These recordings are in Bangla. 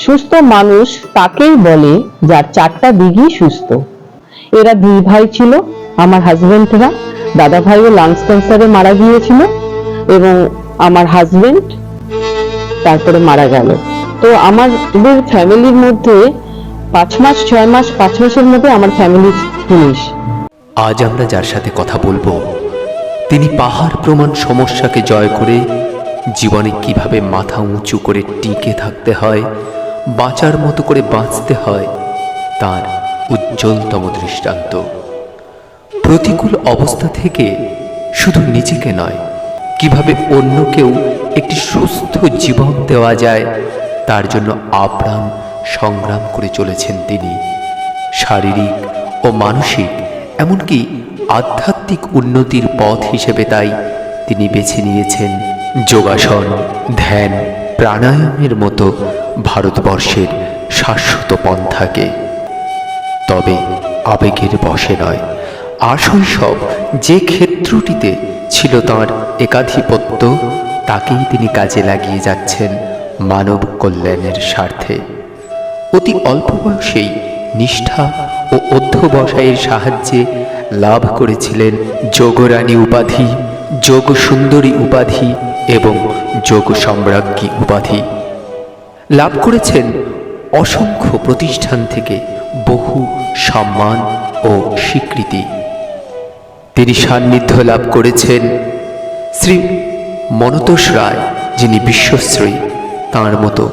সুস্থ মানুষ তাকেই বলে যার চারটা দিকই সুস্থ। এরা দুই ভাই ছিল, আমার হাজবেন্ডরা। দাদা ভাইও লাংস ক্যান্সারে মারা গিয়েছিল এবং আমার হাজবেন্ড তারপরে মারা গেল। তো আমাদের ফ্যামিলির মধ্যে 5 মাস 6 মাস 5 মাসের মধ্যে আমার ফ্যামিলি ফিনিশ। আজ আমরা যার সাথে কথা বলবো তিনি পাহাড় প্রমাণ সমস্যাকে জয় করে জীবনে কিভাবে মাথা উঁচু করে টিকে থাকতে হয়, বাঁচার মতো করে বাঁচতে হয়, তার উজ্জ্বলতম দৃষ্টান্ত। প্রতিকূল অবস্থা থেকে শুধু নিজেকে নয়, কিভাবে অন্যকেও একটি সুস্থ জীবন দেওয়া যায় তার জন্য আপ্রাণ সংগ্রাম করে চলেছেন তিনি। শারীরিক ও মানসিক এমনকি আধ্যাত্মিক উন্নতির পথ হিসেবে তাই তিনি বেছে নিয়েছেন যোগাসন, ধ্যান, প্রাণায়ামের মতো ভারতবর্ষের শাশ্বত পন্থাকে। তবে আবেগের বশে নয়, আশৈশব যে ক্ষেত্রটিতে ছিল তাঁর একাধিপত্য তাকেই তিনি কাজে লাগিয়ে যাচ্ছেন মানব কল্যাণের স্বার্থে। অতি অল্প বয়সেই নিষ্ঠা ও অধ্যবসায়ের সাহায্যে লাভ করেছিলেন যোগরানী উপাধি, যোগ সুন্দরী উপাধি এবং যোগ সম্রাজ্ঞী উপাধি। লাভ করেছেন অসংখ্য প্রতিষ্ঠান থেকে বহু সম্মান ও স্বীকৃতি। তিনি সান্নিধ্য লাভ করেছেন শ্রী মনতোষ রায়, যিনি বিশ্বশ্রী, তাঁর মতো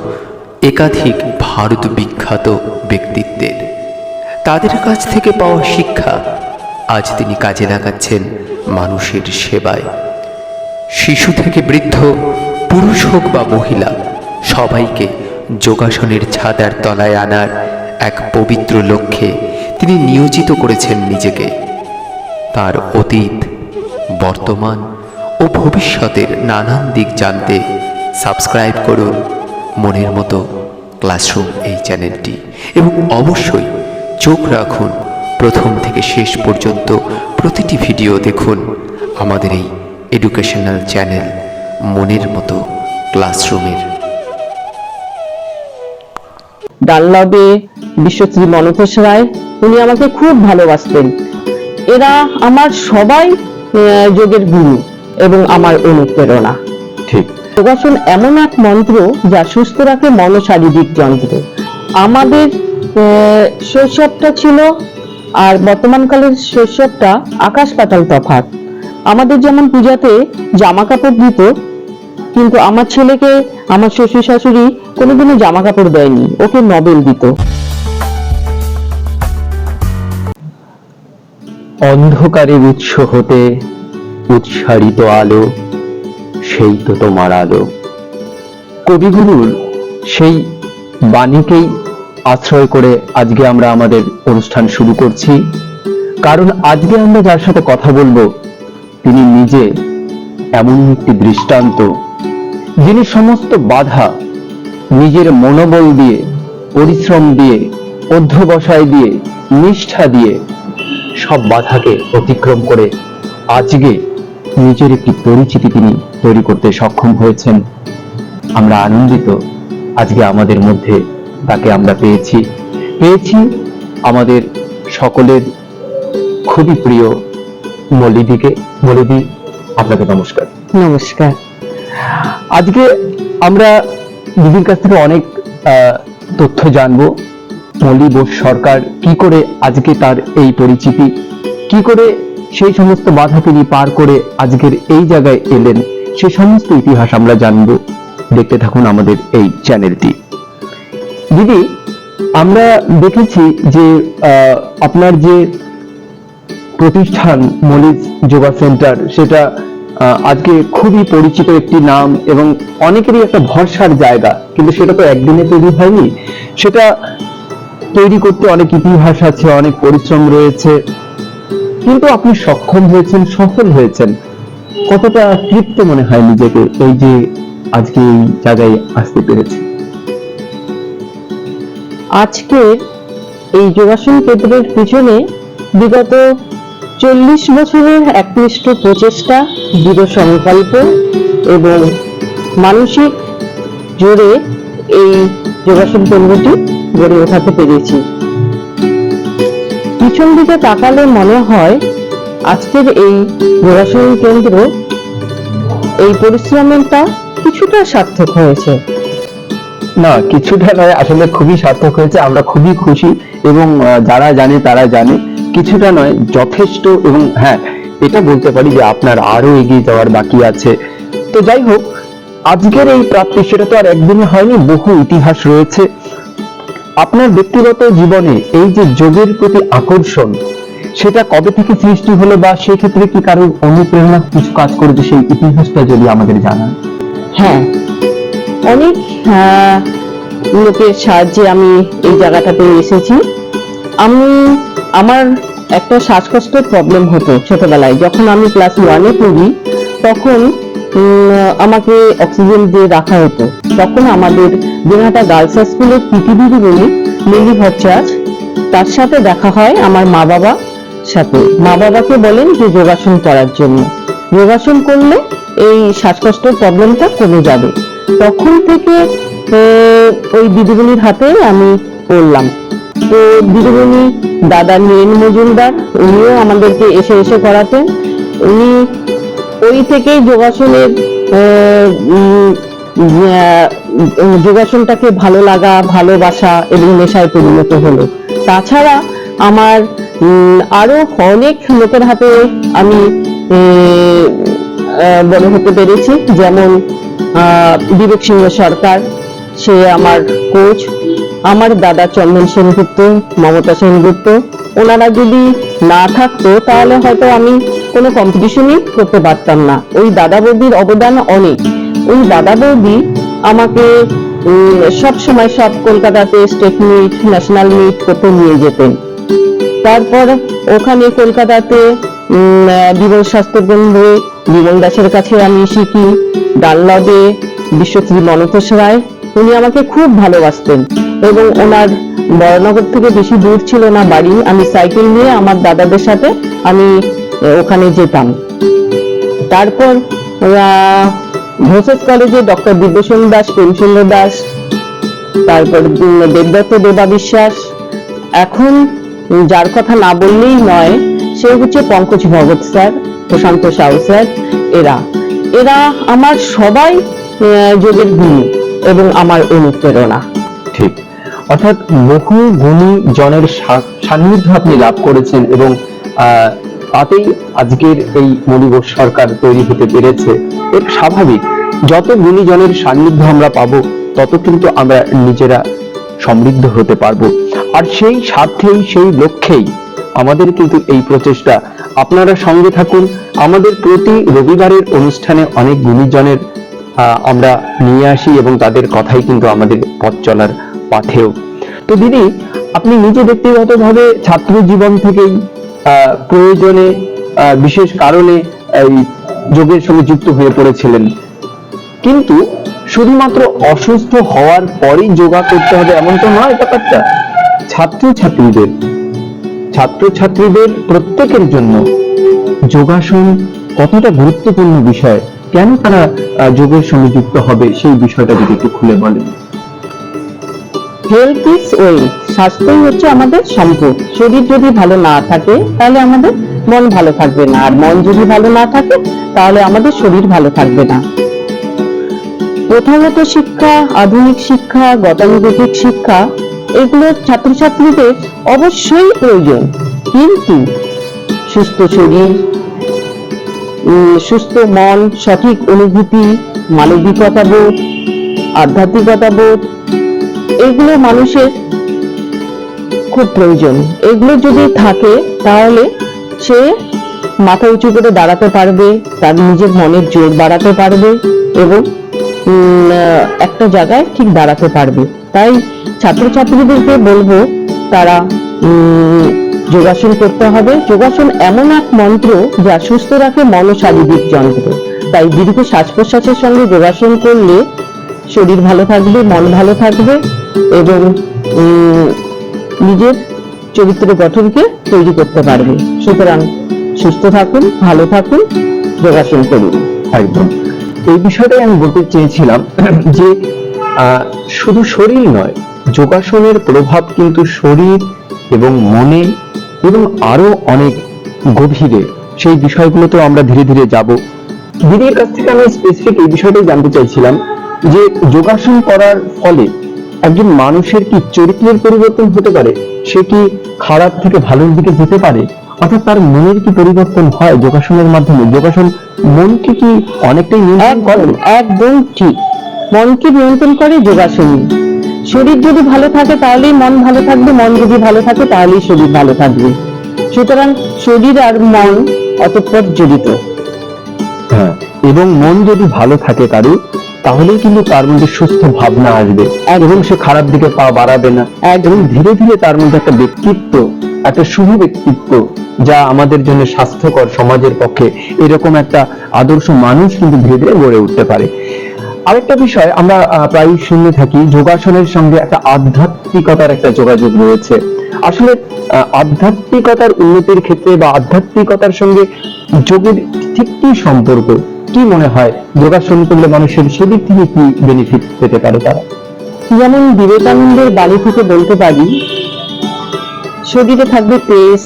একাধিক ভারত বিখ্যাত ব্যক্তিত্বের। তাদের কাছ থেকে পাওয়া শিক্ষা আজ তিনি কাজে লাগাচ্ছেন মানুষের সেবায়। শিশু থেকে বৃদ্ধ, পুরুষ হোক বা মহিলা, সবাইকে যোগাসনের ছাতার তলায় আনার এক পবিত্র লক্ষ্যে তিনি নিয়োজিত করেছেন নিজেকে। তার অতীত, বর্তমান ও ভবিষ্যতের নানান দিক জানতে সাবস্ক্রাইব করুন মনের মতো ক্লাসরুম এই চ্যানেলটি এবং অবশ্যই চোখ রাখুন প্রথম থেকে শেষ পর্যন্ত প্রতিটি ভিডিও দেখুন আমাদের এই এডুকেশনাল চ্যানেল মনের মতো ক্লাসরুমের। ডানলবে বিশ্বশ্রী মনতোষ রায়, উনি আমাকে খুব ভালোবাসতেন। এরা আমার সবাই যোগের গুরু এবং আমার অনুপ্রেরণা। ঠিক, যোগাসন এমন এক মন্ত্র যা সুস্থ রাখে মন ও শারীরিক যন্ত্র। আমাদের শৈশবটা ছিল আর বর্তমানকালের শৈশবটা আকাশ পাতাল তফাৎ। আমাদের যেমন পূজাতে জামা কাপড় দিত, কিন্তু আমার ছেলেকে আমার শ্বশুর শাশুড়ি কোনোদিনও জামা কাপড় দেয়নি, ওকে নবেল দিত। অন্ধকারের উৎস হতে উৎসারিত আলো, সেই তো তোমার আলো। কবিগুরুর সেই বাণীকেই আশ্রয় করে আজকে আমরা আমাদের অনুষ্ঠান শুরু করছি। কারণ আজকে আমরা যার সাথে কথা বলবো তিনি নিজে এমন একটি দৃষ্টান্ত, যিনি সমস্ত বাধা নিজের মনোবল দিয়ে, পরিশ্রম দিয়ে, অধ্যবসায় দিয়ে, নিষ্ঠা দিয়ে সব বাধাকে অতিক্রম করে আজকে নিজের একটি পরিচিতি তিনি তৈরি করতে সক্ষম হয়েছেন। আমরা আনন্দিত আজকে আমাদের মধ্যে তাকে আমরা পেয়েছি আমাদের সকলের খুবই প্রিয় মলিদিকে। মলিদি, আপনাকে নমস্কার। নমস্কার। আজকে আমরা দিদির কাছ থেকে অনেক তথ্য জানবো। মলি বোস সরকার কি করে আজকে তার এই পরিচিতি, কি করে সেই সমস্ত বাধা তিনি পার করে আজকের এই জায়গায় এলেন, সে সমস্ত ইতিহাস আমরা জানবো। দেখতে থাকুন আমাদের এই চ্যানেলটি। দিদি, আমরা দেখেছি যে আপনার যে প্রতিষ্ঠান মলিজ যোগা সেন্টার, সেটা আজকে খুবই পরিচিত একটি নাম এবং অনেকেরই একটা ভরসার জায়গা, কিন্তু সেটা তো একদিনে তৈরি হয়নি। সেটা তৈরি করতে অনেক ইতিহাস আছে, অনেক পরিশ্রম রয়েছে, কিন্তু আপনি সক্ষম হয়েছেন, সফল হয়েছেন। কতটা তৃপ্ত মনে হয় নিজেকে এই যে আজকে এই জায়গায় আসতে পেরেছি? আজকে এই যোগাসন কেন্দ্রের পিছনে বিগত 40 বছরের একনিষ্ঠ প্রচেষ্টা, দৃঢ় সংকল্প এবং মানসিক জোরে এই যোগাসন কেন্দ্রটি গড়ে ওঠাতে পেরেছি। পিছন দিকে তাকালে মনে হয় আজকের এই যোগাসন কেন্দ্র, এই পরিশ্রমটা কিছুটা সার্থক হয়েছে। না, কিছুটা নয়, আসলে খুবই সার্থক হয়েছে। আমরা খুবই খুশি, এবং যারা জানে তারা জানে, কিছুটা নয়, যথেষ্ট। এবং হ্যাঁ, এটা বলতে পারি যে আপনার আরো এগিয়ে যাওয়ার বাকি আছে। তো যাই হোক, আজকের এই প্রাপ্তি সেটা তো আর একদিনে হয়নি, বহু ইতিহাস রয়েছে। আপনার ব্যক্তিগত জীবনে এই যে যোগের প্রতি আকর্ষণ, সেটা কবে থেকে সৃষ্টি হলো, বা সেই ক্ষেত্রে কি কারোর অনুপ্রেরণা কিছু কাজ করেছে, সেই ইতিহাসটা যদি আমাদের জানান। হ্যাঁ, অনেক লোকের সাহায্যে আমি এই জায়গাটাতে এসেছি। আমার একটা শ্বাসকষ্টের প্রবলেম হতো ছোটবেলায়। যখন আমি ক্লাস 1-এ পড়ি তখন আমাকে অক্সিজেন দিয়ে রাখা হতো। তখন আমাদের দিনহাটা গার্লস স্কুলের পিটি দিদি বলি লিলি ভট্টাচার্য, তার সাথে দেখা হয় আমার মা বাবার সাথে। মা বাবাকে বলেন যে যোগাসন করার জন্য, যোগাসন করলে এই শ্বাসকষ্টের প্রবলেমটা কমে যাবে। তখন থেকে ওই দিদিমণির হাতে আমি পড়লাম। তো দিদিমণি দাদা নীরেন মজুমদার, উনিও আমাদেরকে এসে এসে করাতেন। উনি ওই থেকেই যোগাসনের যোগাসনটাকে ভালো লাগা, ভালোবাসা এবং নেশায় পরিণত হলো। তাছাড়া আমার আরো অনেক লোকের হাতে আমি বড় হতে পেরেছি, যেমন বিবেক সিংহ সরকার, সে আমার কোচ। আমার দাদা চন্দন সেনগুপ্ত, মমতা সেনগুপ্ত, ওনারা যদি না থাকতো তাহলে হয়তো আমি কোনো কম্পিটিশনই করতে পারতাম না। ওই দাদা বৌদির অবদান অনেক। ওই দাদা বৌদি আমাকে সব সময় সব কলকাতাতে স্টেট মিট, ন্যাশনাল মিট করতে নিয়ে যেতেন। তারপর ওখানে কলকাতাতে বিমল স্বাস্থ্য কেন্দ্রে বিমল দাসের কাছে আমি শিখি। ডানলবে বিশ্বশ্রী মনতোষ রায়, উনি আমাকে খুব ভালোবাসতেন এবং ওনার বড়নগর থেকে বেশি দূর ছিল না বাড়ি। আমি সাইকেল নিয়ে আমার দাদাদের সাথে আমি ওখানে যেতাম। তারপর ঘোষেস কলেজে ডক্টর দিব্যসেন দাস, প্রেমচন্দ্র দাস, তারপর দেবদত্ত দেবা বিশ্বাস। এখন যার কথা না বললেই নয়, সে হচ্ছে পঙ্কজ ভগত স্যার, প্রশান্ত সাউ স্যার। এরা আমার সবাই যোগের গুরু এবং আমার অনুপ্রেরণা। ঠিক, অর্থাৎ বহু গুণী জনের সান্নিধ্য আপনি লাভ করেছেন, এবং তাতেই আজকের এই মলিবোস সরকার তৈরি হতে পেরেছে। এর স্বাভাবিক, যত গুণী জনের সান্নিধ্য আমরা পাবো তত কিন্তু আমরা নিজেরা সমৃদ্ধ হতে পারবো। আর সেই স্বার্থেই, সেই লক্ষ্যেই আমাদের কিন্তু এই প্রচেষ্টা। আপনারা সঙ্গে থাকুন। আমাদের প্রতি রবিবারের অনুষ্ঠানে অনেক গুণীজনের আমরা নিয়ে আসি, এবং তাদের কথাই কিন্তু আমাদের পথ চলার পাথেও। তো দিদি, আপনি নিজে ব্যক্তিগতভাবে ছাত্র জীবন থেকেই প্রয়োজনে, বিশেষ কারণে এই যোগের সঙ্গে যুক্ত হয়ে পড়েছিলেন, কিন্তু শুধুমাত্র অসুস্থ হওয়ার পরেই যোগা করতে হবে এমন তো নয় ব্যাপারটা। ছাত্রছাত্রীদের প্রত্যেকের জন্য যোগাসন কতটা গুরুত্বপূর্ণ বিষয়, কেন তারা যোগের সঙ্গে যুক্ত হবে, সেই বিষয়টা যদি একটু খুলে বলেন। হেলথ ইজ ওয়েলথ, স্বাস্থ্যই হচ্ছে আমাদের সম্পদ। শরীর যদি ভালো না থাকে তাহলে আমাদের মন ভালো থাকবে না, আর মন যদি ভালো না থাকে তাহলে আমাদের শরীর ভালো থাকবে না। প্রথাগত শিক্ষা, আধুনিক শিক্ষা, গতানুগতিক শিক্ষা, এগুলো ছাত্রছাত্রীদের অবশ্যই প্রয়োজন, কিন্তু সুস্থ শরীর, সুস্থ মন, সঠিক অনুভূতি, মানবিকতা বোধ, আধ্যাত্মিকতা বোধ, এগুলো মানুষের খুব প্রয়োজন। এগুলো যদি থাকে তাহলে সে মাথা উঁচু করে দাঁড়াতে পারবে, তার নিজের মনের জোর বাড়াতে পারবে এবং একটা জায়গায় ঠিক দাঁড়াতে পারবে। তাই ছাত্রছাত্রীদেরকে বলবো তারা যোগাসন করতে হবে। যোগাসন এমন এক মন্ত্র যা সুস্থ রাখে মন ও শারীরিক যন্ত্র। তাই দীর্ঘ শ্বাস প্রশ্বাসের সঙ্গে যোগাসন করলে শরীর ভালো থাকবে, মন ভালো থাকবে এবং নিজের চরিত্র গঠনকে তৈরি করতে পারবে। সুতরাং সুস্থ থাকুন, ভালো থাকুন, যোগাসন করুন। একদম, এই বিষয়টাই আমি বলতে চেয়েছিলাম যে শুধু শরীর নয়, যোগাসনের প্রভাব কিন্তু শরীর এবং মনে এবং আরো অনেক গভীরে, সেই বিষয়গুলোতেও আমরা ধীরে ধীরে যাব। দিদির কাছ থেকে আমি স্পেসিফিক এই বিষয়টাই জানতে চাইছিলাম যে যোগাসন করার ফলে একজন মানুষের কি চরিত্রের পরিবর্তন হতে পারে, সে কি খারাপ থেকে ভালোর দিকে যেতে পারে, অর্থাৎ তার মনের কি পরিবর্তন হয় যোগাসনের মাধ্যমে? যোগাসন মনকে কি অনেকটাই নিয়ন্ত্রণ করে? একদম ঠিক, মনকে নিয়ন্ত্রণ করে যোগাসনই। শরীর যদি ভালো থাকে তাহলেই মন ভালো থাকবে, মন যদি ভালো থাকে তাহলেই শরীর ভালো থাকবে। সুতরাং শরীর আর মন অতঃপর জড়িত। হ্যাঁ, এবং মন যদি ভালো থাকে কারো, তাহলেই কিন্তু তার মধ্যে সুস্থ ভাবনা আসবে এবং সে খারাপ দিকে পা বাড়াবে না, এবং ধীরে ধীরে তার মধ্যে একটা ব্যক্তিত্ব, একটা শুভ ব্যক্তিত্ব, যা আমাদের জন্য স্বাস্থ্যকর, সমাজের পক্ষে এরকম একটা আদর্শ মানুষ কিন্তু ধীরে ধীরে গড়ে উঠতে পারে। আরেকটা বিষয় আমরা প্রায় শুনে থাকি, যোগাসনের সঙ্গে একটা আধ্যাত্মিকতার একটা যোগাযোগ রয়েছে। আসলে আধ্যাত্মিকতার উন্নতির ক্ষেত্রে বা আধ্যাত্মিকতার সঙ্গে যোগের ঠিক কি সম্পর্ক? কি মনে হয় যোগাসন করলে মানুষের সেদিক থেকে কি বেনিফিট পেতে পারে তারা? যেমন বিবেকানন্দের বাণী থেকে বলতে পারি, শরীরে থাকবে তেজ,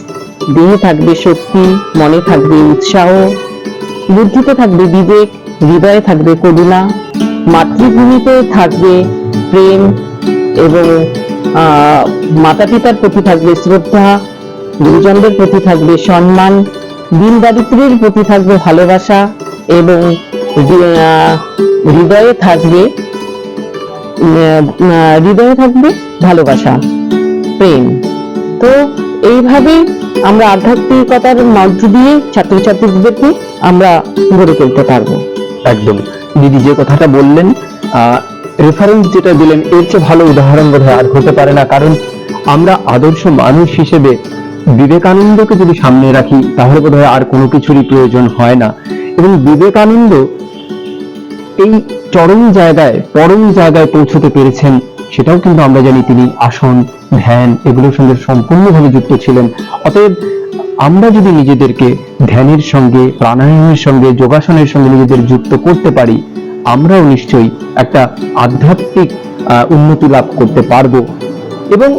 দেহে থাকবে শক্তি, মনে থাকবে উৎসাহ, বুদ্ধিতে থাকবে বিবেক, হৃদয়ে থাকবে করুণা, মাতৃভূমিতে থাকবে প্রেম, এবং মাতা পিতার প্রতি থাকবে শ্রদ্ধা, গুরুজনদের প্রতি থাকবে সম্মান, দিন দারিদ্রের প্রতি থাকবে ভালোবাসা, এবং হৃদয়ে থাকবে ভালোবাসা, প্রেম। তো এইভাবে আমরা আধ্যাত্মিকতার মধ্য দিয়ে ছাত্রছাত্রীদেরকে আমরা গড়ে তুলতে পারবো। একদম, দিদি যে কথাটা বললেন, রেফারেন্স যেটা দিলেন, এর চেয়ে ভালো উদাহরণ বোধহয় আর হতে পারে না। কারণ আমরা আদর্শ মানুষ হিসেবে বিবেকানন্দকে যদি সামনে রাখি, তাহলে বোধহয় আর কোনো কিছুরই প্রয়োজন হয় না। এবং বিবেকানন্দ এই চরম জায়গায়, পরম জায়গায় পৌঁছতে পেরেছেন, সেটাও কিন্তু আমরা জানি তিনি আসন, ধ্যান এগুলোর সঙ্গে সম্পূর্ণভাবে যুক্ত ছিলেন। অতএব আমরা যদি নিজেদেরকে ধ্যানের সঙ্গে, প্রাণায়ামের সঙ্গে, যোগাসনের সঙ্গে নিজেদের যুক্ত করতে পারি, আমরাও নিশ্চয়ই একটা আধ্যাত্মিক উন্নতি লাভ করতে পারবো। এবং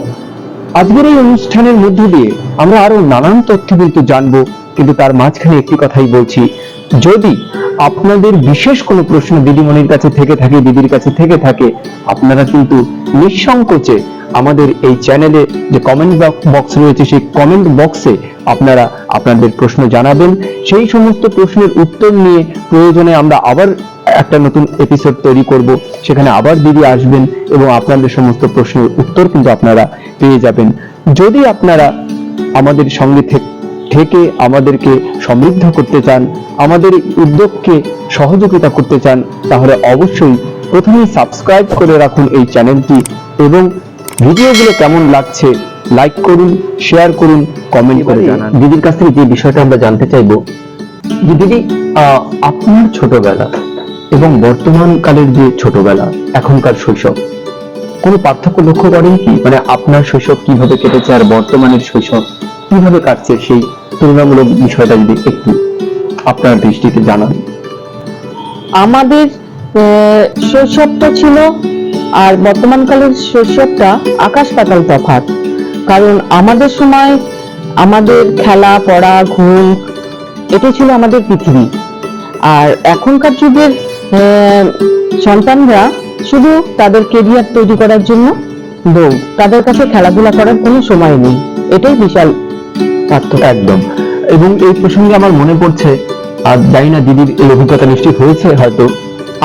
আজকের এই অনুষ্ঠানের মধ্য দিয়ে আমরা আরো নানান তথ্য কিন্তু জানবো, কিন্তু তার মাঝখানে একটি কথাই বলছি, যদি আপনাদের বিশেষ কোনো প্রশ্ন দিদিমণির কাছে থেকে থাকে, দিদির কাছে থেকে থাকে, আপনারা কিন্তু নিঃসংকোচে আমাদের এই চ্যানেলে যে কমেন্ট বক্স রয়েছে, সেই কমেন্ট বক্সে আপনারা আপনাদের প্রশ্ন জানাবেন। সেই সমস্ত প্রশ্নের উত্তর নিয়ে প্রয়োজনে আমরা আবার একটা নতুন এপিসোড তৈরি করব, সেখানে আবার দিদি আসবেন এবং আপনাদের সমস্ত প্রশ্নের উত্তর কিন্তু আপনারা পেয়ে যাবেন। যদি আপনারা আমাদের সঙ্গে থেকে আমাদেরকে সমৃদ্ধ করতে চান, আমাদের উদ্যোগকে সহযোগিতা করতে চান, তাহলে অবশ্যই প্রথমেই সাবস্ক্রাইব করে রাখুন এই চ্যানেলটি, এবং ভিডিওগুলো কেমন লাগছে লাইক করুন, শেয়ার করুন, কমেন্ট করে জানান। দিদির কাছ থেকে যে বিষয়টা আমরা জানতে চাইবো, যে দিদি আপনার ছোটবেলা এবং বর্তমান কালের যে ছোটবেলা, এখনকার শৈশব, কোনো পার্থক্য লক্ষ্য করেন কি? মানে আপনার শৈশব কিভাবে কেটেছে আর বর্তমানের শৈশব কিভাবে কাটছে, সেই তুলনামূলক বিষয়টা যদি একটু আপনার দৃষ্টিতে জানান। আমাদের শৈশবটা ছিল আর বর্তমানকালের শৈশবটা আকাশ পাতাল তফাৎ। কারণ আমাদের সময় আমাদের খেলা, পড়া, ঘুম, এটা ছিল আমাদের পৃথিবী। আর এখনকার যুগের সন্তানরা শুধু তাদের কেরিয়ার তৈরি করার জন্য দৌড়, তাদের কাছে খেলাধুলা করার কোনো সময় নেই। এটাই বিশাল পার্থক্য। একদম। এবং এই প্রসঙ্গে আমার মনে পড়ছে, আর জানি না দিদির এই অভিজ্ঞতা নিশ্চিত হয়েছে হয়তো,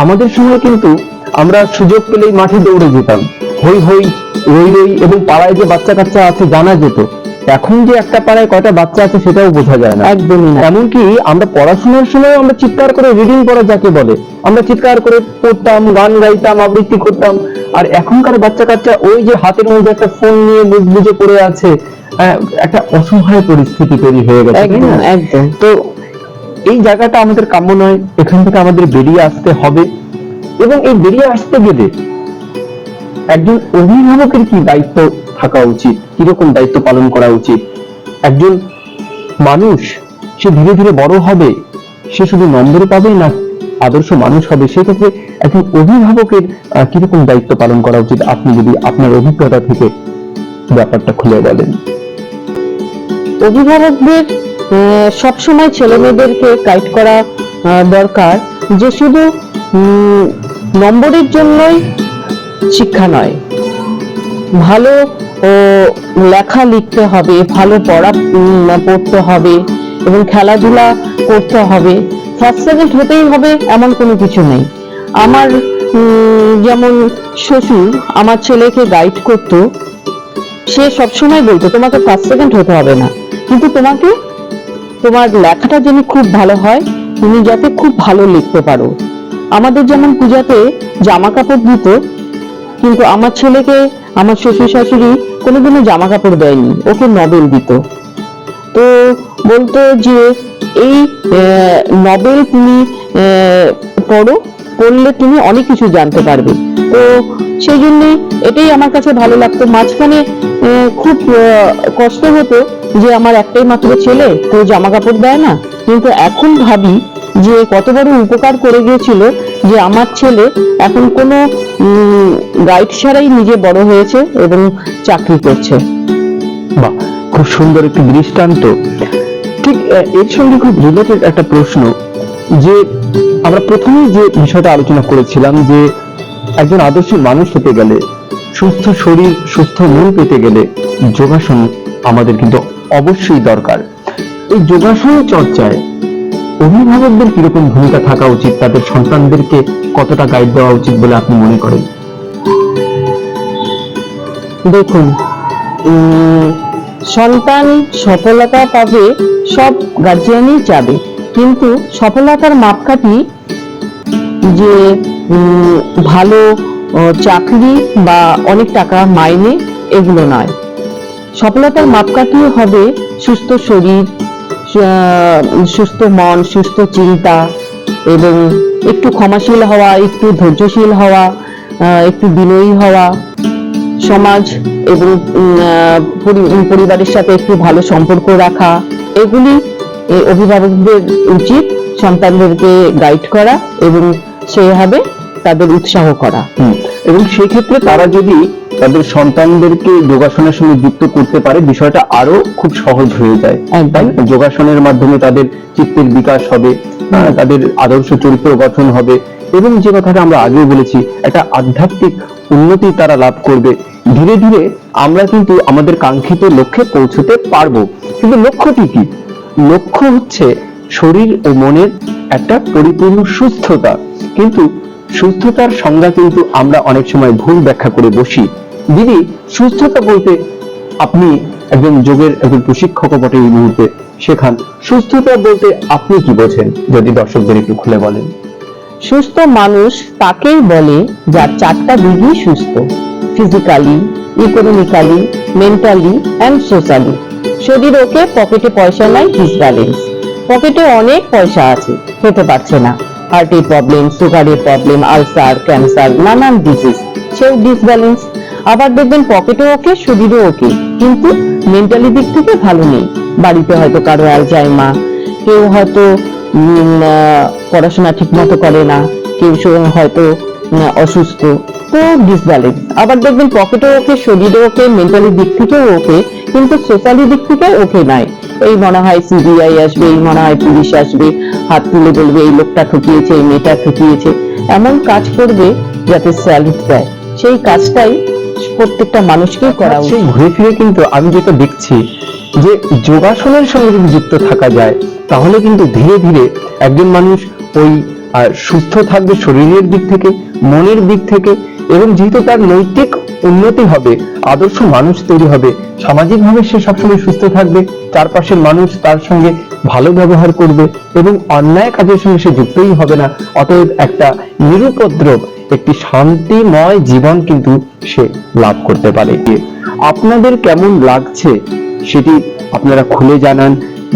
আমাদের সময় কিন্তু আমরা সুযোগ পেলেই মাঠে দৌড়ে যেতাম, হই হই রই রই, এবং পাড়ায় যে বাচ্চা কাচ্চা আছে জানা যেত। এখন যে একটা পাড়ায় কয়টা বাচ্চা আছে সেটাও বোঝা যায় না, একদমই না। এমনকি আমরা পড়াশোনার সময় আমরা চিৎকার করে রিডিং পড়া যাকে বলে, আমরা চিৎকার করে পড়তাম, গান গাইতাম, আবৃত্তি করতাম। আর এখনকার বাচ্চা কাচ্চা ওই যে হাতের মধ্যে একটা ফোন নিয়ে বুঝে পড়ে আছে, একটা অসহায় পরিস্থিতি তৈরি হয়ে গেছে। একদম। তো এই জায়গাটা আমাদের কাম্য নয়, এখান থেকে আমাদের বেরিয়ে আসতে হবে। এবং এই বেরিয়ে আসতে গেলে একজন অভিভাবকের কি দায়িত্ব থাকা উচিত, কিরকম দায়িত্ব পালন করা উচিত? একজন মানুষ সে ধীরে ধীরে বড় হবে, সে শুধু নম্বর পাবে না আদর্শ মানুষ হবে, সেক্ষেত্রে একজন অভিভাবকের কিরকম দায়িত্ব পালন করা উচিত, আপনি যদি আপনার অভিজ্ঞতা থেকে ব্যাপারটা খুলে বলেন। অভিভাবকদের সবসময় ছেলে মেয়েদেরকে গাইড করা দরকার, যে শুধু নম্বরের জন্যই শিক্ষা নয়, ভালো লেখা লিখতে হবে, ভালো পড়তে হবে এবং খেলাধুলা করতে হবে। ফার্স্ট সেকেন্ড হতেই হবে এমন কোনো কিছু নেই। আমার যেমন শ্বশুর আমার ছেলেকে গাইড করতো, সে সবসময় বলতো তোমাকে ফার্স্ট সেকেন্ড হতে হবে না, কিন্তু তোমাকে তোমার লেখাটা যেন খুব ভালো হয়, তুমি যাতে খুব ভালো লিখতে পারো। আমাদের যেমন পূজাতে জামা কাপড় দিত, কিন্তু আমার ছেলেকে আমার শ্বশুর শাশুড়ি কোনোদিনও জামা কাপড় দেয়নি, ওকে নবেল দিত। তো বলতো যে এই নবেল তুমি পড়লে তুমি অনেক কিছু জানতে পারবে। তো সেই জন্যই এটাই আমার কাছে ভালো লাগতো। মাঝখানে খুব কষ্ট হতো যে আমার একটাই মাত্র ছেলে, তো জামা কাপড় দেয় না, কিন্তু এখন ভাবি যে কত বড় উপকার করে গিয়েছিল যে আমার ছেলে এখন কোনো গাইড ছাড়াই নিজে বড় হয়েছে এবং চাকরি করছে। বাহ, খুব সুন্দর একটি দৃষ্টান্ত। ঠিক এর সঙ্গে খুব রিলেটেড একটা প্রশ্ন, যে আমরা প্রথমেই যে বিষয়টা আলোচনা করেছিলাম যে একজন আদর্শ মানুষ হতে গেলে, সুস্থ শরীর সুস্থ মন পেতে গেলে যোগাসন আমাদের কিন্তু অবশ্যই দরকার। এই যোগাসন চর্চায় অভিভাবকদের কিরকম ভূমিকা থাকা উচিত, তাদের সন্তানদেরকে কতটা গাইড দেওয়া উচিত বলে আপনি মনে করেন? দেখুন, সন্তান সফলতা পাবে সব গার্জিয়ানই চাবে, কিন্তু সফলতার মাপকাঠি যে ভালো চাকরি বা অনেক টাকা মাইনে এগুলো নয়। সফলতার মাপকাঠি হবে সুস্থ শরীর, সুস্থ মন, সুস্থ চিন্তা এবং একটু ক্ষমাশীল হওয়া, একটু ধৈর্যশীল হওয়া, একটু বিনয়ী হওয়া, সমাজ এবং পরিবারের সাথে একটু ভালো সম্পর্ক রাখা। এগুলি অভিভাবকদের উচিত সন্তানদেরকে গাইড করা এবং সেইভাবে তাদের উৎসাহ করা। এবং সেই ক্ষেত্রে তারা যদি তাদের সন্তানদেরকে যোগাসনের সঙ্গে যুক্ত করতে পারে, বিষয়টা আরো খুব সহজ হয়ে যায়। তাই যোগাসনের মাধ্যমে তাদের চিত্তের বিকাশ হবে, তাদের আদর্শ চরিত্র গঠন হবে এবং যে কথাটা আমরা আগেও বলেছি, একটা আধ্যাত্মিক উন্নতি তারা লাভ করবে। ধীরে ধীরে আমরা কিন্তু আমাদের কাঙ্ক্ষিত লক্ষ্যে পৌঁছতে পারবো। কিন্তু লক্ষ্যটি কি? লক্ষ্য হচ্ছে শরীর ও মনের একটা পরিপূর্ণ সুস্থতা। কিন্তু সুস্থতার সংজ্ঞা কিন্তু আমরা অনেক সময় ভুল ব্যাখ্যা করে বসি। দিদি, সুস্থতা বলতে আপনি একজন যোগের একজন প্রশিক্ষক বটে, এই মুহূর্তে শেখান, সুস্থতা বলতে আপনি কি বোঝেন, যদি দর্শকদের একটু খুলে বলেন। সুস্থ মানুষ তাকেই বলে যার চারটা দিকই সুস্থ: physically, economically, mentally and socially. শরীর ওকে, পকেটে পয়সা নাই, ডিসব্যালেন্স। পকেটে অনেক পয়সা আছে, খেতে পারছে না, হার্টের প্রবলেম, সুগারের প্রবলেম, আলসার, ক্যান্সার, নানান ডিজিজ, সেও ডিসব্যালেন্স। আবার দেখবেন পকেটও ওকে, শরীরও ওকে, কিন্তু মেন্টালি দিক থেকে ভালো নেই। বাড়িতে হয়তো কারো অ্যালজাইমার, কেউ হয়তো পড়াশোনা ঠিক মতো করে না, কেউ হয়তো অসুস্থ, তো ডিসব্যালেন্স। আবার দেখবেন পকেটও ওকে, শরীরও ওকে, মেন্টালি দিক থেকেও ওকে, কিন্তু সোশ্যালি দিক থেকে ওকে নাই। এই মনে হয় সিবিআই আসবে, এই মনে হয় পুলিশ আসবে, হাত তুলে বলবে এই লোকটা ঠকিয়েছে, এই মেয়েটা ঠকিয়েছে, এমন কাজ করবে যাতে স্যালুট দেয়। সেই কাজটাই প্রত্যেকটা মানুষকেই করা উচিত। ঘুরে ফিরে কিন্তু আমি যেটা দেখছি যে যোগাসনের সঙ্গে যদি যুক্ত থাকা যায়, তাহলে কিন্তু ধীরে ধীরে একজন মানুষ ওই সুস্থ থাকবে শরীরের দিক থেকে, মনের দিক থেকে, এবং যেহেতু তার নৈতিক উন্নতি হবে, আদর্শ মানুষ তৈরি হবে, সামাজিকভাবে সে সবসময় সুস্থ থাকবে, চারপাশের মানুষ তার সঙ্গে ভালো ব্যবহার করবে এবং অন্যায় কাজের সঙ্গে সে যুক্তই হবে না। অতএব একটা নিরুপদ্রব, একটি শান্তিময় জীবন কিন্তু সে লাভ করতে পারে। আপনাদের কেমন লাগছে সেটি আপনারা খুলে জানান।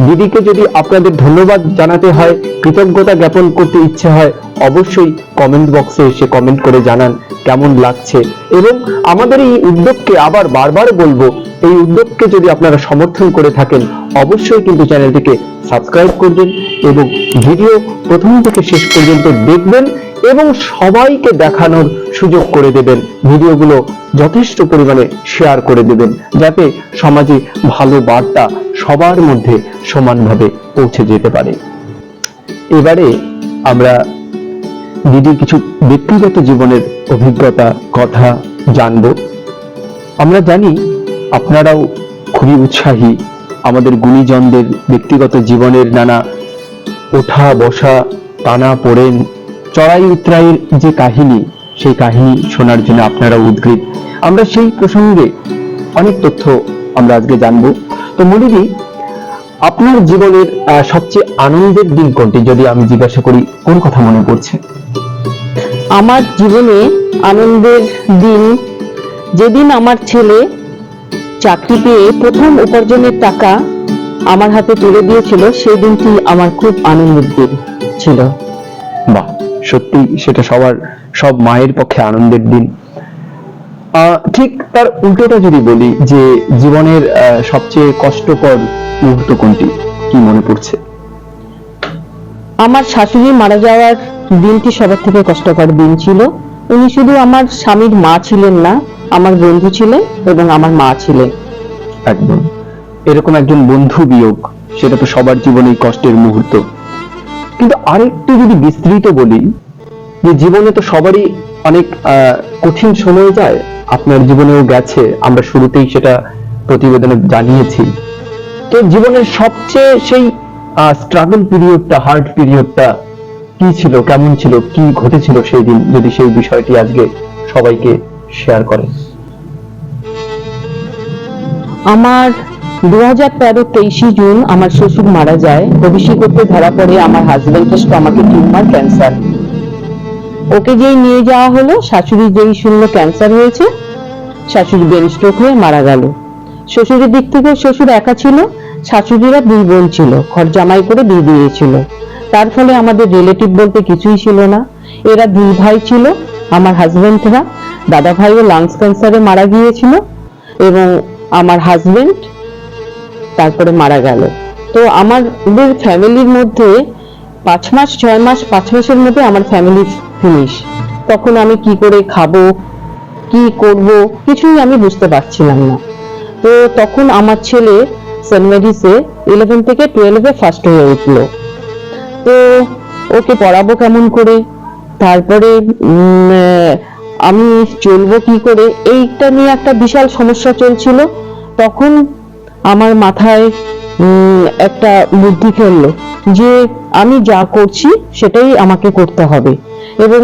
দিদিকে যদি আপনাদের ধন্যবাদ জানাতে হয়, কৃতজ্ঞতা জ্ঞাপন করতে ইচ্ছে হয়, অবশ্যই কমেন্ট বক্সে এসে কমেন্ট করে জানান কেমন লাগছে। এবং আমাদের এই উদ্যোগকে আবার বারবার বলবো, এই উদ্যোগকে যদি আপনারা সমর্থন করে থাকেন অবশ্যই কিন্তু চ্যানেলটিকে সাবস্ক্রাইব করবেন এবং ভিডিও প্রথম থেকে শেষ পর্যন্ত দেখবেন এবং সবাইকে দেখানোর সুযোগ করে দেবেন। ভিডিওগুলো যথেষ্ট পরিমাণে শেয়ার করে দেবেন যাতে সমাজে ভালো বার্তা সবার মধ্যে সমানভাবে পৌঁছে যেতে পারে। এবারে আমরা দিদির কিছু ব্যক্তিগত জীবনের অভিজ্ঞতা কথা জানবো। আমরা জানি আপনারাও খুবই উৎসাহী আমাদের গুণীজনদের ব্যক্তিগত জীবনের নানা ওঠা বসা, টানা পড়েন, চড়াই উতরাইয়ের যে কাহিনী, সেই কাহিনী শোনার জন্য আপনারা উদ্গ্রীব। আমরা সেই প্রসঙ্গে অনেক তথ্য আমরা আজকে জানবো। তো মনিদি, আপনার জীবনের সবচেয়ে আনন্দের দিন কোনটি যদি আমি জিজ্ঞাসা করি, কোন কথা মনে পড়ছে? আমার জীবনে আনন্দের দিন যেদিন আমার ছেলে চাকরি পেয়ে প্রথম উপার্জনের টাকা আমার হাতে তুলে দিয়েছিল, সেই দিনটি আমার খুব আনন্দের দিন ছিল। বাহ, সত্যি সেটা সব মায়ের পক্ষে আনন্দের দিন। ঠিক তার উল্টোটা যদি বলি যে জীবনের সবচেয়ে কষ্টকর মুহূর্ত কোনটি, কি মনে পড়ছে? আমার শাশুড়ি মারা যাওয়ার দিনটি সবার থেকে কষ্টকর দিন ছিল। উনি শুধু আমার স্বামীর মা ছিলেন না, আমার বন্ধু ছিলেন এবং আমার মা ছিলেন। একদম, এরকম একজন বন্ধু বিয়োগ সেটা তো সবার জীবনেই কষ্টের মুহূর্ত। কিন্তু আরেকটু যদি বিস্তৃত বলি, যে জীবনে তো সবারই অনেক কঠিন সময় যায়, আপনার জীবনেও গেছে, আমরা শুরুতেই সেটা প্রতিবেদনে জানিয়েছি। তো জীবনের সবচেয়ে সেই স্ট্রাগল পিরিয়ডটা, হার্ড পিরিয়ডটা কি ছিল, কেমন ছিল, কি ঘটেছিল সেই দিন, যদি সেই বিষয়টি আজকে সবাইকে শেয়ার করেন। আমার 2013 23 জুন আমার শ্বশুর মারা যায়। ভবিষ্যৎ করতে ধরা পড়ে আমার হাজবেন্ডের স্টমাকে টিউমার, ক্যান্সার। ওকে যেই নিয়ে যাওয়া হলো, শাশুড়ি যেই শুনলো ক্যান্সার হয়েছে, শাশুড়ি ব্রেন স্ট্রোক হয়ে মারা গেল। শ্বশুরের দিক থেকে শ্বশুর একা ছিল, শাশুড়িরা 2 বোন ছিল, ঘর জামাই করে দিয়ে দিয়েছিল। তার ফলে আমাদের রিলেটিভ বলতে কিছুই ছিল না। এরা 2 ভাই ছিল, আমার হাজবেন্ডরা। দাদা ভাইও লাংস ক্যান্সারে মারা গিয়েছিল এবং আমার হাজবেন্ড তারপরে মারা গেল। তো আমাদের ফ্যামিলির মধ্যে 5 মাস 6 মাস 5 মাসের মধ্যে আমার ফ্যামিলি ফিনিশ। তখন আমি কি করে খাবো, কি করব, কিছুই আমি বুঝতে পারছিলাম না। তো তখন আমার ছেলে সেন্ট মেরিসে 11 থেকে 12-এ ফার্স্ট হয়ে উঠলো। তো ওকে পড়াবো কেমন করে, তারপরে আমি চলবো কি করে, এইটা নিয়ে একটা বিশাল সমস্যা চলছিল। তখন আমার মাথায় একটা বুদ্ধি খেললো যে আমি যা করছি সেটাই আমাকে করতে হবে এবং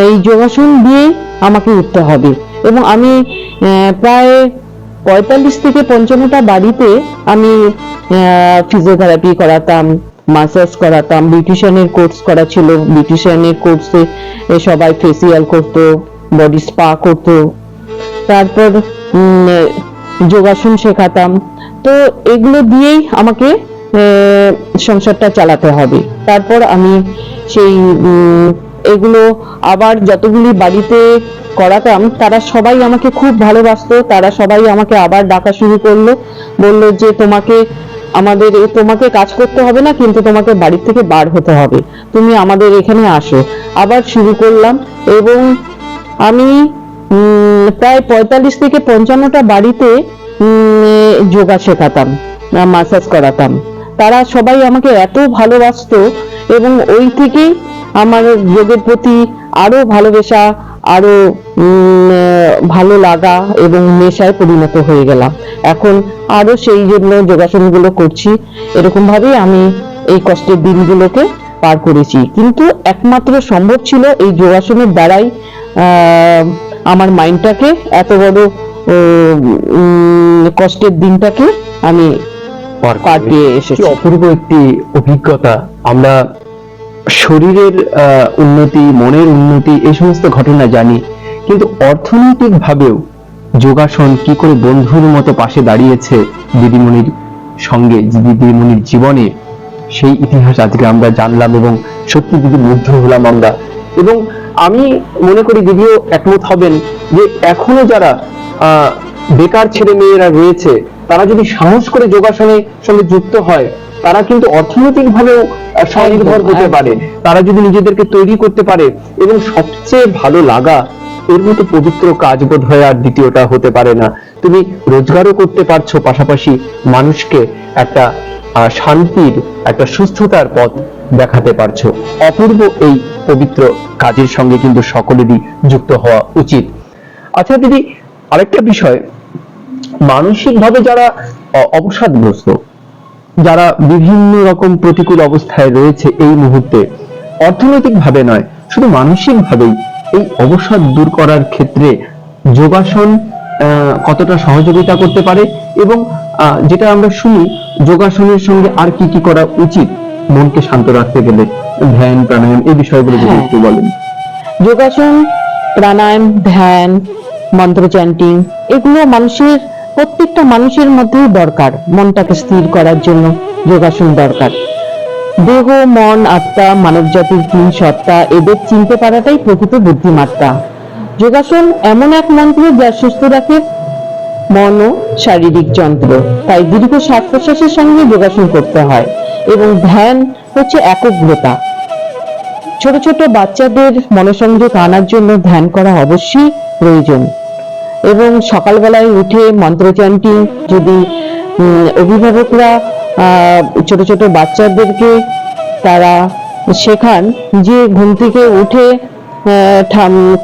এই যোগাসন দিয়েই আমাকে উঠতে হবে। এবং আমি প্রায় 45 থেকে 55টা বাড়িতে আমি ফিজিওথেরাপি করাতাম, মাসাজ করাতাম, বিউটিশিয়ানের কোর্স করা ছিল, বিউটিশিয়ানের কোর্সে সবাই ফেসিয়াল করতো, বডি স্পা করতো, তারপর যোগাসন শেখাতাম। তো এগুলো দিয়েই আমাকে সংসারটা চালাতে হবে। তারপর আমি সেই এগুলো আবার যতগুলি বাড়িতে করাতাম তারা সবাই আমাকে খুব ভালোবাসতো। তারা সবাই আমাকে আবার ডাকা শুরু করলো, বললো যে তোমাকে কাজ করতে হবে না, কিন্তু তোমাকে বাড়ি থেকে বার হতে হবে, তুমি আমাদের এখানে আসো। আবার শুরু করলাম এবং আমি প্রায় 45 থেকে 55টা বাড়িতে যোগা শেখাতাম, মাসাজ করাতাম। তারা সবাই আমাকে এত ভালোবাসতো এবং ওই থেকেই আমার যোগের প্রতি আরো ভালোবাসা, আরো ভালো লাগা এবং নেশায় পরিণত হয়ে গেলাম। এখন আরো সেই জন্য যোগাসনগুলো করছি। এরকম ভাবেই আমি এই কষ্টের দিনগুলোকে পার করেছি। কিন্তু একমাত্র সম্ভব ছিল এই যোগাসনের দ্বারাই আমার মাইন্ডটাকে, এত বড় কষ্টের দিনটাকে আমি কাটিয়ে এসেছি। অপূর্ব একটি অভিজ্ঞতা। আমরা শরীরের উন্নতি, মনের উন্নতি, এই সমস্ত ঘটনা জানি, কিন্তু অর্থনৈতিক ভাবেও যোগাসন কি করে বন্ধুর মতো পাশে দাঁড়িয়েছে দিদিমণির, সঙ্গে দিদিমণির জীবনে, সেই ইতিহাস আজকে আমরা জানলাম এবং সত্যি দিদি মুগ্ধ হলাম আমরা। এবং আমি মনে করি দিদিও একমত হবেন যে এখনো যারা বেকার ছেলে মেয়েরা রয়েছে, তারা যদি সাহস করে যোগাসনের সঙ্গে যুক্ত হয়, তারা কিন্তু অর্থনৈতিক ভাবেও স্বনির্ভর হতে পারে। তারা যদি নিজেদেরকে তৈরি করতে পারে, এবং সবচেয়ে ভালো লাগা, এর মতো পবিত্র কাজ বোধ হয় আর দ্বিতীয়টা হতে পারে না। তুমি রোজগারও করতে পারছো, পাশাপাশি মানুষকে একটা শান্তির, একটা সুস্থতার পথ দেখাতে পারছো। অপূর্ব এই পবিত্র কাজের সঙ্গে কিন্তু সকলেরই যুক্ত হওয়া উচিত। আচ্ছা দিদি, আরেকটা বিষয়, মানসিকভাবে যারা অবসাদগ্রস্ত, যারা বিভিন্ন রকম প্রতিকূল অবস্থায় রয়েছে এই মুহূর্তে, অর্থনৈতিক ভাবে নয়, শুধু মানসিক ভাবেই এই অবসাদ দূর করার ক্ষেত্রে যোগাসন কতটা সহযোগিতা করতে পারে, এবং যেটা আমরা শুনি যোগাসনের সঙ্গে আর কি কি করা উচিত মনকে শান্ত রাখতে গেলে, ধ্যান, প্রাণায়াম, এই বিষয়গুলো যদি একটু বলেন। যোগাসন, প্রাণায়াম, ধ্যান, মন্ত্র চ্যান্টিং, এগুলো প্রত্যেকটা মানুষের মধ্যেই দরকার। মনটাকে স্থির করার জন্য যোগাসন দরকার। দেহ, মন, আত্মা, মানব জাতির তিন সত্তা, এদের চিনতে পারাটাই প্রকৃত বুদ্ধিমত্তা। যোগাসন এমন এক মন্ত্র যা সুস্থ রাখে মন ও শারীরিক যন্ত্র। তাই দীর্ঘ শ্বাস প্রশ্বাসের সঙ্গে যোগাসন করতে হয়। এবং ধ্যান হচ্ছে একগ্রতা। ছোট ছোট বাচ্চাদের মনোসংযোগ আনার জন্য ধ্যান করা অবশ্যই প্রয়োজন। এবং সকালবেলায় উঠে মন্ত্র চ্যান্টিং, যদি অভিভাবকরা ছোট ছোট বাচ্চাদেরকে তারা শেখান যে ঘুম থেকে উঠে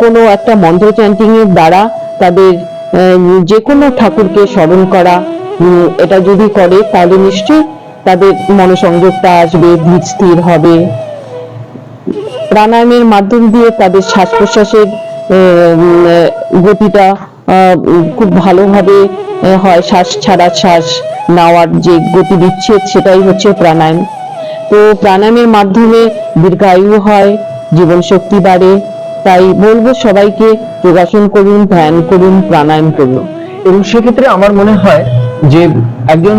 কোনো একটা মন্ত্র চ্যান্টিং এর দ্বারা তাদের যে কোনো ঠাকুরকে স্মরণ করা, এটা যদি করে তাহলে নিশ্চয়ই তাদের মনোসংযোগটা আসবে, ধীর স্থির হবে। প্রাণায়ামের মাধ্যম দিয়ে তাদের শ্বাস প্রশ্বাসের গতিটা খুব ভালোভাবে হয়। শ্বাস ছাড়া শ্বাস নেওয়ার যে গতি বিচ্ছেদ, সেটাই হচ্ছে প্রাণায়াম। তো প্রাণায়ামের মাধ্যমে দীর্ঘায়ু হয়, জীবন শক্তি বাড়ে। তাই বলবো সবাইকে যোগাসন করুন, ধ্যান করুন, প্রাণায়াম করুন। এবং সেক্ষেত্রে আমার মনে হয় যে একজন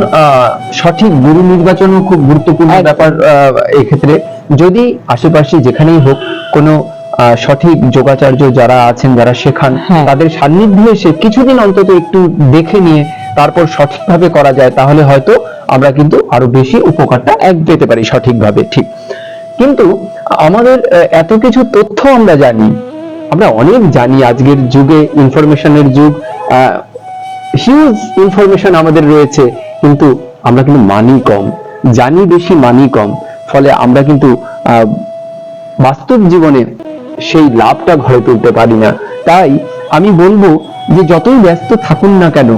সঠিক গুরু নির্বাচনও খুব গুরুত্বপূর্ণ ব্যাপার। এক্ষেত্রে যদি আশেপাশে যেখানেই হোক কোনো সঠিক যোগাচার্য যারা আছেন, যারা শেখান, তাদের সান্নিধ্যে এসে কিছুদিন অন্তত একটু দেখে নিয়ে তারপর সঠিকভাবে করা যায়, তাহলে হয়তো আমরা কিন্তু আরো বেশি উপকারটা পেতে পারি সঠিকভাবে। ঠিক, কিন্তু আমাদের এত কিছু তথ্য আমরা জানি, আমরা অনেক জানি, আজকের যুগে ইনফরমেশনের যুগ, হিউজ ইনফরমেশন আমাদের রয়েছে, কিন্তু আমরা কিন্তু মানি কম, জানি বেশি, মানি কম। ফলে আমরা কিন্তু বাস্তব জীবনে সেই লাভটা ঘরে তুলতে পারি না। তাই আমি বলবো যে যতই ব্যস্ত থাকুন না কেন,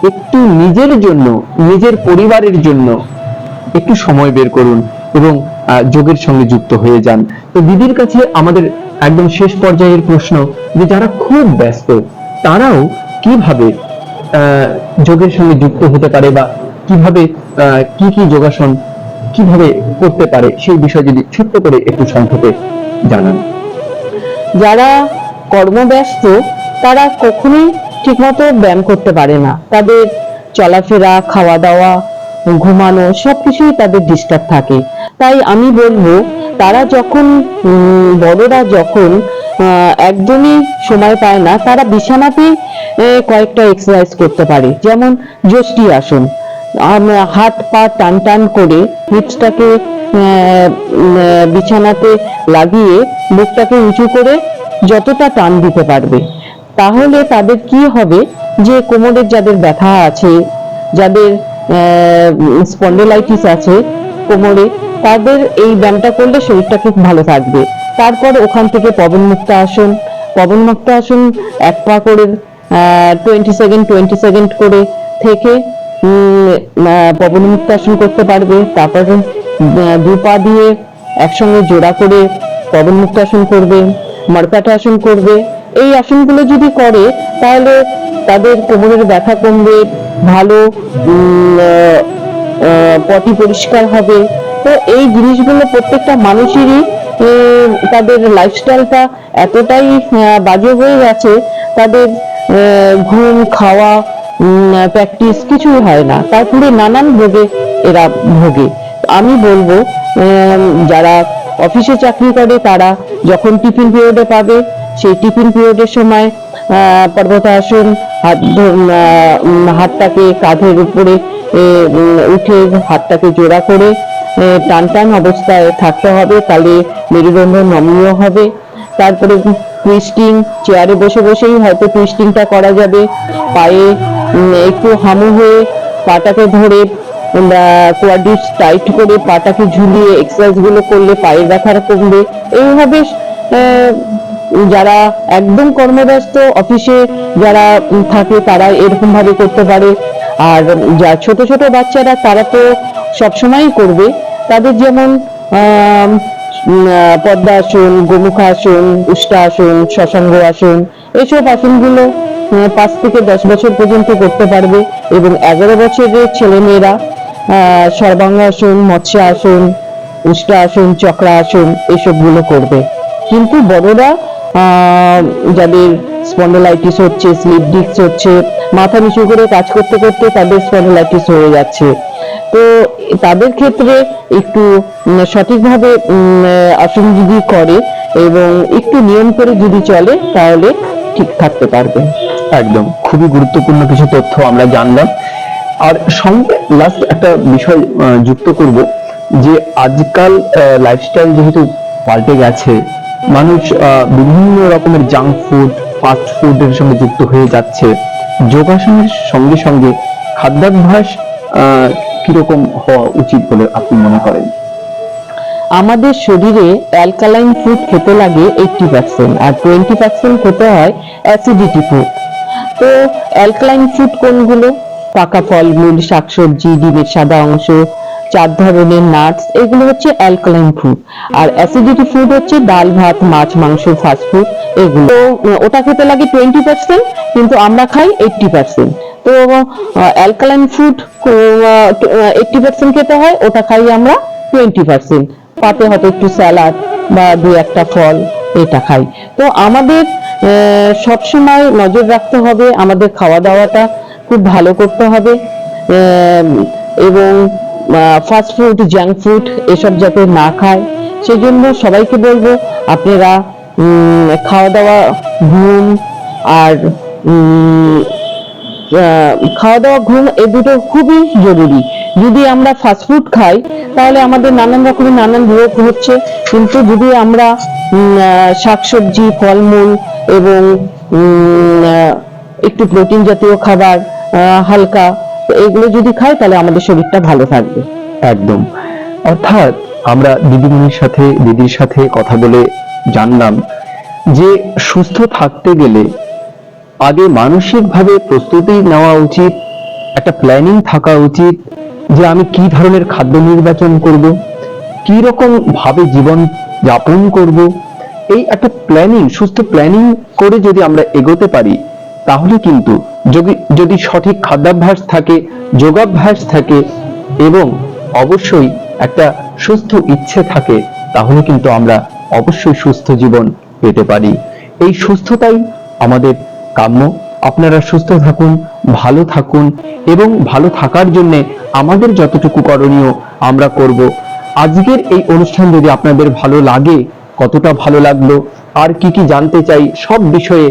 একটু নিজের জন্য, নিজের পরিবারের জন্য একটু সময় বের করুন এবং যোগের সঙ্গে যুক্ত হয়ে যান। তো দিদির কাছে আমাদের একদম শেষ পর্যায়ের প্রশ্ন, যে যারা খুব ব্যস্ত, তারাও কিভাবে যোগের সঙ্গে যুক্ত হতে পারে, বা কিভাবে কি কি যোগাসন কিভাবে করতে পারে, সেই বিষয়ে যদি ছোট্ট করে একটু সংক্ষেপে জানান। যারা কর্মব্যস্ত তারা কখনোই ঠিকমতো ব্যায়াম করতে পারে না। তাদের চলাফেরা, খাওয়া দাওয়া, ঘুমানো সবকিছুই তাদের ডিস্টার্ব থাকে। তাই আমি বলবো তারা যখন বড়রা যখন একদমই সময় পায় না, তারা বিছানাতেই কয়েকটা এক্সারসাইজ করতে পারে। যেমন যষ্টি আসন, হাত পা টান টান করে হিপসটাকে বিছানাতে লাগিয়ে বুকটাকে উঁচু করে যতটা টান দিতে পারবে, তাহলে তাদের কি হবে যে কোমরের যাদের ব্যথা আছে, যাদের স্পন্ডিলাইটিস আছে কোমরে, তাদের এই ব্যায়ামটা করলে শরীরটা খুব ভালো থাকবে। তারপর ওখান থেকে পবনমুক্ত আসন, পবনমুক্ত আসন এক পা করে 20 সেকেন্ড করে থেকে পবনমুক্ত আসন করতে পারবে। তারপরে দু পা দিয়ে একসঙ্গে জোড়া করে পবনমুক্ত আসন করবে, মারকাটা আসন করবে। এই আসনগুলো যদি করে তাহলে তাদের কোমরের ব্যথা কমবে, ভালো পটি পরিষ্কার হবে। তো এই জিনিসগুলো প্রত্যেকটা মানুষেরই, তাদের লাইফস্টাইলটা এতটাই বাজে হয়ে গেছে, তাদের ঘুম, খাওয়া, প্র্যাকটিস কিছুই হয় না, তারপরে নানান রোগে এরা ভোগে। আমি বলবো যারা অফিসে চাকরি করে তারা যখন টিফিন পিরিয়ডে পাবে, সেই টিফিন পিরিয়ডের সময় পর্বতাসন, হাতটাকে কাঁধের উপরে উঠে হাতটাকে জোড়া করে টান টান অবস্থায় থাকতে হবে, তাহলে মেরুদণ্ড নমনীয় হবে। তারপরে টুইস্টিং, চেয়ারে বসে বসেই হয়তো টুইস্টিংটা করা যাবে। পায়ে একটু হামু হয়ে পাটাকে ধরে কোয়াড্রিপস টাইট করে পাটাকে ঝুলিয়ে এক্সারসাইজ গুলো করলে পায়ের ব্যথা কমবে। এইভাবে যারা একদম কর্মব্যস্ত অফিসে যারা থাকে তারা এরকম ভাবে করতে পারে। আর যা ছোট ছোট বাচ্চারা তারা তো সবসময়ই করবে, তাদের যেমন পদ্মাসন, গোমুখাসন, উষ্ট্রাসন, শশাঙ্গ আসন, এইসব আসনগুলো 5 থেকে 10 বছর পর্যন্ত করতে পারবে। এবং 11 বছরের ছেলে মেয়েরা সর্বাঙ্গাসন, মৎস্য আসন, উষ্ট্রাসন, চক্রাসন এসবগুলো করবে। কিন্তু বড়রা যাদের স্পন্ডলাইটিস হচ্ছে, স্লিপ ডিস্ক হচ্ছে, মাথা নিচু করে কাজ করতে করতে তাদের স্পন্ডলাইটিস হয়ে যাচ্ছে, তো তাদের ক্ষেত্রে একটু সঠিকভাবে আসন যদি করে এবং একটু নিয়ম করে যদি চলে তাহলে ঠিক থাকতে পারবে। একদম খুবই গুরুত্বপূর্ণ কিছু তথ্য আমরা জানলাম। আর সঙ্গে লাস্ট একটা বিষয় যুক্ত করব, যে আজকাল লাইফস্টাইল যেহেতু পাল্টে গেছে, মানুষ বিভিন্ন রকমের জাঙ্ক ফুড, ফাস্ট ফুডের সঙ্গে যুক্ত হয়ে যাচ্ছে। যোগাসনের সঙ্গে সঙ্গে খাদ্যাভ্যাস কিরকম হওয়া উচিত বলে আপনি মনে করেন? আমাদের শরীরে অ্যালকালাইন ফুড খেতে লাগে 80%, আর 20% খেতে হয় অ্যাসিডিটি ফুড। তো অ্যালকালাইন ফুড কোনগুলো? পাকা ফলমূল, শাকসবজি, ডিমের সাদা অংশ, 4 ধরনের নাটস, এগুলো হচ্ছে অ্যালকালাইন ফুড। আর অ্যাসিডিটি ফুড হচ্ছে ডাল, ভাত, মাছ, মাংস, ফাস্ট ফুড এগুলো। তো ওটা খেতে লাগে 20%, কিন্তু আমরা খাই 80%। তো অ্যালকালাইন ফুড 80% খেতে হয়, ওটা খাই আমরা 20%। পাতে হয়তো একটু স্যালাড বা 2-1টা ফল এটা খাই। তো আমাদের সবসময় নজর রাখতে হবে, আমাদের খাওয়া দাওয়াটা খুব ভালো করতে হবে, এবং ফাস্ট ফুড, জাঙ্ক ফুড এসব যাতে না খায়। সেই জন্য সবাইকে বলবো আপনারা খাওয়া দাওয়া, ঘুম আর খাওয়া দাওয়া, ঘুম এই দুটো খুবই জরুরি। যদি আমরা ফাস্ট ফুড খাই তাহলে আমাদের নানান রকমের নানান রোগ হচ্ছে, কিন্তু যদি আমরা শাকসবজি, ফলমূল এবং একটু প্রোটিন জাতীয় খাবার, হালকা, এগুলো যদি খাই তাহলে আমাদের শরীরটা ভালো থাকবে। একদম। অর্থাৎ আমরা দিদির সাথে কথা বলে জানলাম যে সুস্থ থাকতে গেলে আগে মানসিকভাবে প্রস্তুতি নেওয়া উচিত, একটা প্ল্যানিং থাকা উচিত যে আমি কি ধরনের খাদ্য নির্বাচন করব, কি রকম ভাবে জীবন যাপন করব। এই একটা প্ল্যানিং, সুস্থ প্ল্যানিং করে যদি আমরা এগোতে পারি, তাহলে কিন্তু যদি সঠিক খাদ্যাভ্যাস থাকে, যোগাভ্যাস থাকে এবং অবশ্যই একটা সুস্থ ইচ্ছে থাকে, তাহলে কিন্তু আমরা অবশ্যই সুস্থ জীবন পেতে পারি। এই সুস্থতাই আমাদের কাম্য। আপনারা সুস্থ থাকুন, ভালো থাকুন, এবং ভালো থাকার জন্য আমাদের যতটুকু করণীয় আমরা করব। আজকের এই অনুষ্ঠান যদি আপনাদের ভালো লাগে, কতটা ভালো লাগলো, আর কি কি জানতে চাই, সব বিষয়ে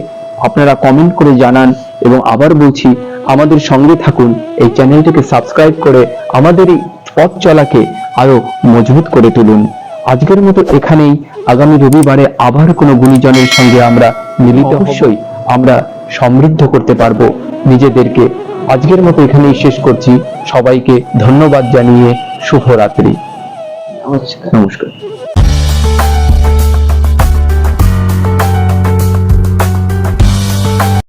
আপনারা কমেন্ট করে জানান। এবং আবার বলছি, আমাদের সঙ্গে থাকুন, এই চ্যানেলটিকে সাবস্ক্রাইব করে আমাদের এই পথ চলাকে আরো মজবুত করে তুলুন। আজকের মতো এখানেই। আগামী রবিবারে আবার কোনো গুণীজনের সঙ্গে আমরা মিলিত, অবশ্যই আমরা সমৃদ্ধ করতে পারবো নিজেদেরকে। আজকের মতো এখানেই শেষ করছি। সবাইকে ধন্যবাদ জানিয়ে শুভরাত্রি। নমস্কার। নমস্কার।